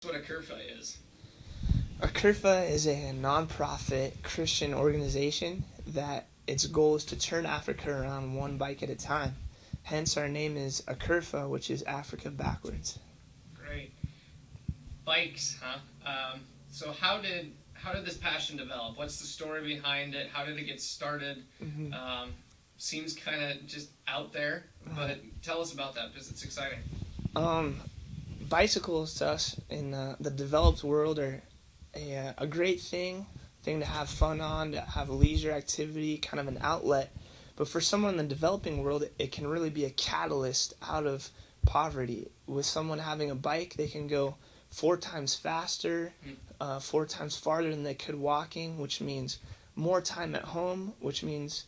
What Acirfa is. Acrifa is a nonprofit Christian organization that its goal is to turn Africa around one bike at a time. Hence, our name is Acirfa, which is Africa backwards. Great. Bikes, huh? So how did this passion develop? What's the story behind it? How did it get started? Seems kind of just out there, but tell us about that because it's exciting. Bicycles to us in the developed world are a great thing to have fun on, to have leisure activity, kind of an outlet. But for someone in the developing world, it can really be a catalyst out of poverty. With someone having a bike, they can go 4 times faster, 4 times farther than they could walking, which means more time at home, which means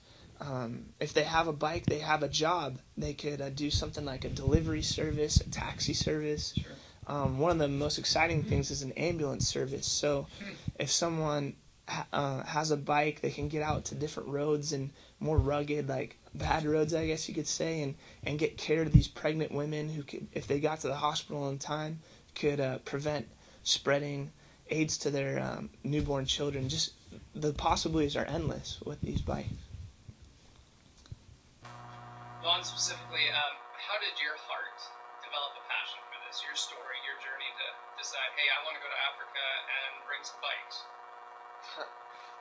if they have a bike, they have a job. They could do something like a delivery service, a taxi service. Sure. One of the most exciting things is an ambulance service. So if someone has a bike, they can get out to different roads and more rugged, like bad roads, I guess you could say, and get care to these pregnant women who could, if they got to the hospital in time, could prevent spreading AIDS to their newborn children. Just the possibilities are endless with these bikes. Vaughn, specifically, how did your heart develop a passion for this? Your story, your journey to decide, hey, I want to go to Africa and bring some bikes.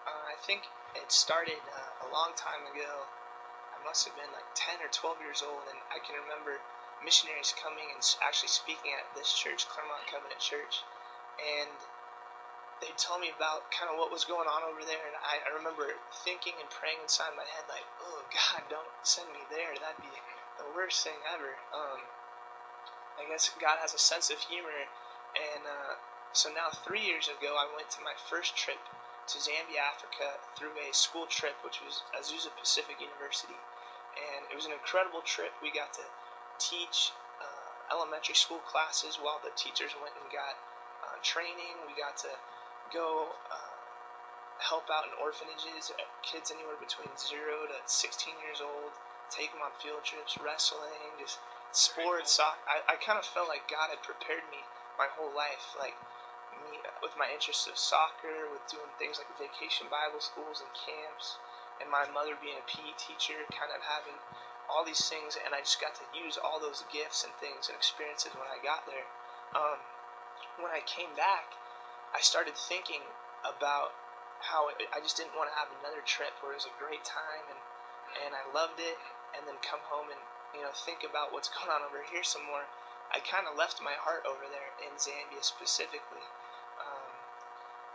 I think it started a long time ago. I must have been like 10 or 12 years old, and I can remember missionaries coming and actually speaking at this church, Claremont Covenant Church, and they told me about kind of what was going on over there, and I remember thinking and praying inside my head like, oh God, don't send me there. That'd be the worst thing ever. I guess God has a sense of humor, and so now 3 years ago I went to my first trip to Zambia, Africa through a school trip, which was Azusa Pacific University, and it was an incredible trip. We got to teach elementary school classes while the teachers went and got training. We got to go help out in orphanages, kids anywhere between 0 to 16 years old, take them on field trips, wrestling, just sports. I kind of felt like God had prepared me my whole life, like me with my interests of soccer, with doing things like vacation Bible schools and camps, and my mother being a PE teacher, kind of having all these things, and I just got to use all those gifts and things and experiences when I got there. When I came back, I started thinking about how I just didn't want to have another trip where it was a great time and I loved it, and then come home and think about what's going on over here some more. I kind of left my heart over there in Zambia specifically.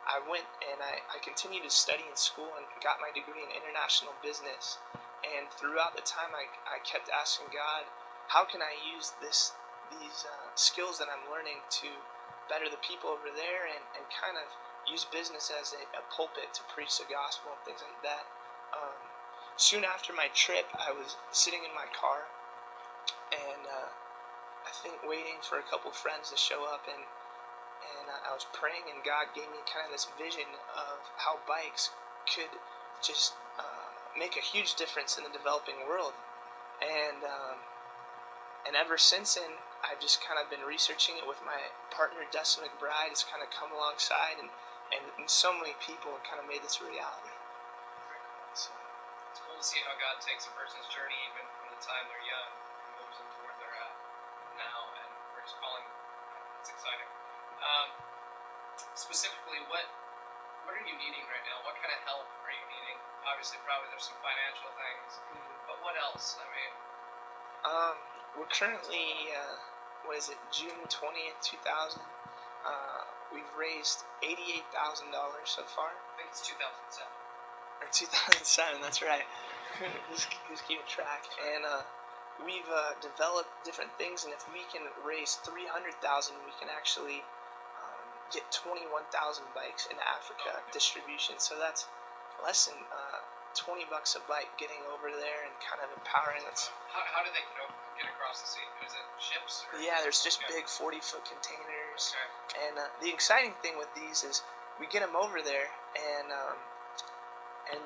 I went and I continued to study in school and got my degree in international business. And throughout the time, I kept asking God, how can I use these skills that I'm learning to better the people over there and kind of use business as a pulpit to preach the gospel and things like that. Soon after my trip, I was sitting in my car and I think waiting for a couple friends to show up, and I was praying, and God gave me kind of this vision of how bikes could just make a huge difference in the developing world. And ever since then, I've just kind of been researching it with my partner, Dustin McBride. It's kind of come alongside, and so many people have kind of made this a reality. So it's cool to see how God takes a person's journey, even from the time they're young, and moves them to where they're at now, and where He's calling them. It's exciting. Specifically, what are you needing right now? What kind of help are you needing? Obviously, probably there's some financial things, but what else? I mean, we're currently, June 20th, 2000. We've raised $88,000 so far. I think it's 2007. Or 2007, that's right. Who's keeping track? And we've developed different things, and if we can raise $300,000, we can actually get 21,000 bikes in Africa distribution. So that's less than $20 a bike getting over there and kind of empowering us. How did they get across the sea? Is it ships? Yeah, there's just big 40-foot containers. Okay. And the exciting thing with these is we get them over there, and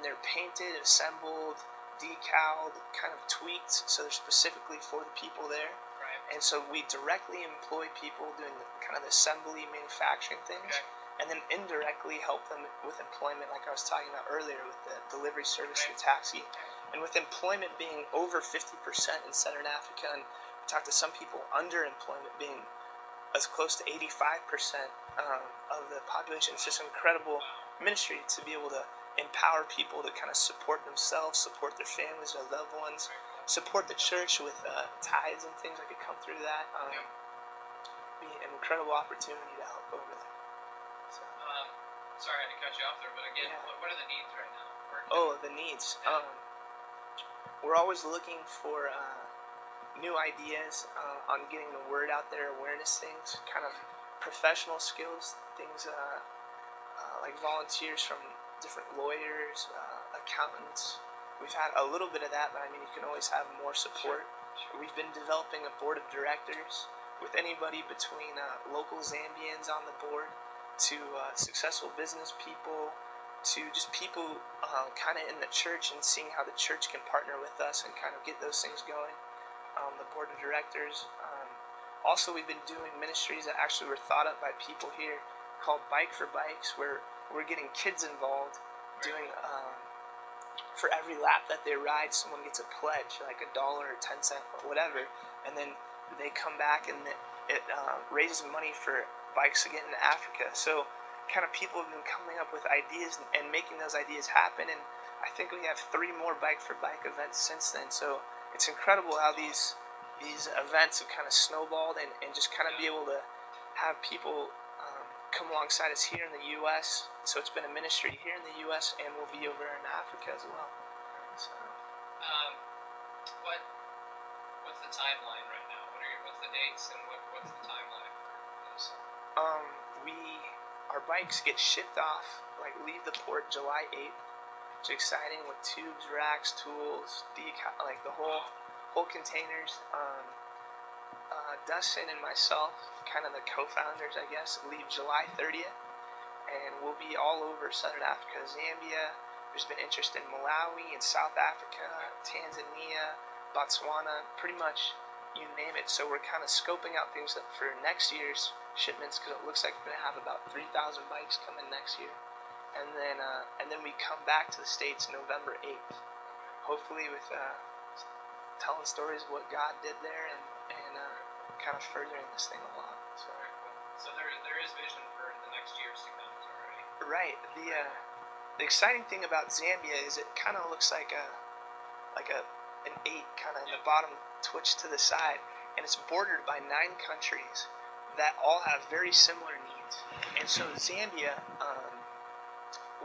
they're painted, assembled, decaled, kind of tweaked, so they're specifically for the people there. Right. And so we directly employ people doing the kind of the assembly, manufacturing things, and then indirectly help them with employment, like I was talking about earlier with the delivery service, the taxi. And with employment being over 50% in Southern Africa, and we talked to some people, underemployment being as close to 85% of the population. It's just an incredible ministry to be able to empower people to kind of support themselves, support their families, their loved ones, support the church with tithes and things that could come through that. Be an incredible opportunity to help over there. So. Sorry I had to cut you off there, but again, what are the needs right now? The needs. We're always looking for new ideas on getting the word out there, awareness things, kind of professional skills, things like volunteers from different lawyers, accountants. We've had a little bit of that, but I mean, you can always have more support. We've been developing a board of directors with anybody between local Zambians on the board to successful business people to just people kind of in the church and seeing how the church can partner with us and kind of get those things going. The board of directors. Also, we've been doing ministries that actually were thought up by people here called Bike for Bikes, where we're getting kids involved doing for every lap that they ride, someone gets a pledge, like $1 or 10 cents or whatever, and then they come back and it raises money for bikes to get into Africa. So kind of people have been coming up with ideas and making those ideas happen, and I think we have 3 more Bike for Bike events since then. So it's incredible how these events have kind of snowballed and just kind of be able to have people come alongside us here in the U.S. So it's been a ministry here in the U.S. and we'll be over in Africa as well. So, what's the timeline right now? What's the dates and what's the timeline for this? Our bikes get shipped off, like leave the port July 8th. It's exciting with tubes, racks, tools, like the whole containers. Dustin and myself, kind of the co-founders, I guess, leave July 30th, and we'll be all over Southern Africa, Zambia. There's been interest in Malawi and South Africa, Tanzania, Botswana, pretty much you name it. So we're kind of scoping out things for next year's shipments, because it looks like we're going to have about 3,000 bikes coming next year. And then we come back to the States November 8th, hopefully with telling stories of what God did there and kind of furthering this thing along. So there is vision for the next years to come already. Right. The exciting thing about Zambia is it kind of looks like an 8 kind of in the bottom, twitched to the side, and it's bordered by 9 countries that all have very similar needs. And so Zambia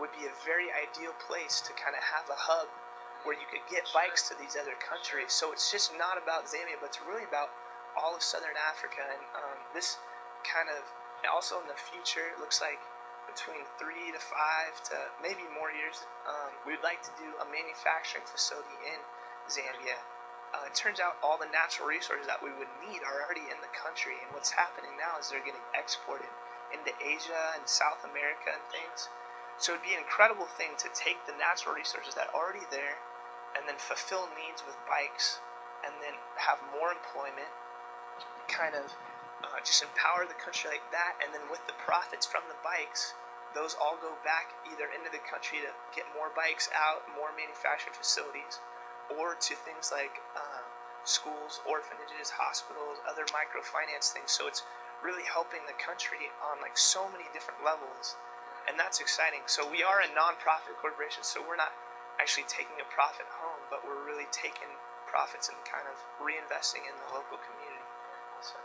would be a very ideal place to kind of have a hub where you could get bikes to these other countries. So it's just not about Zambia, but it's really about all of Southern Africa. And this kind of, also in the future, it looks like between 3 to 5 to maybe more years, we'd like to do a manufacturing facility in Zambia. It turns out all the natural resources that we would need are already in the country, and what's happening now is they're getting exported into Asia and South America and things. So it'd be an incredible thing to take the natural resources that are already there and then fulfill needs with bikes and then have more employment, kind of just empower the country like that, and then with the profits from the bikes, those all go back either into the country to get more bikes out, more manufacturing facilities, or to things like schools, orphanages, hospitals, other microfinance things. So it's really helping the country on like so many different levels, and that's exciting. So we are a non-profit corporation, so we're not actually taking a profit home, but we're really taking profits and kind of reinvesting in the local community. So,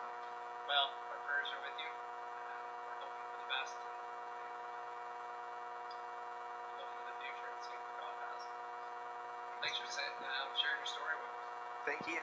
well, our prayers are with you. We're hoping for the best. Looking to the future and seeing what God has. Thanks for sharing your story with us. Thank you.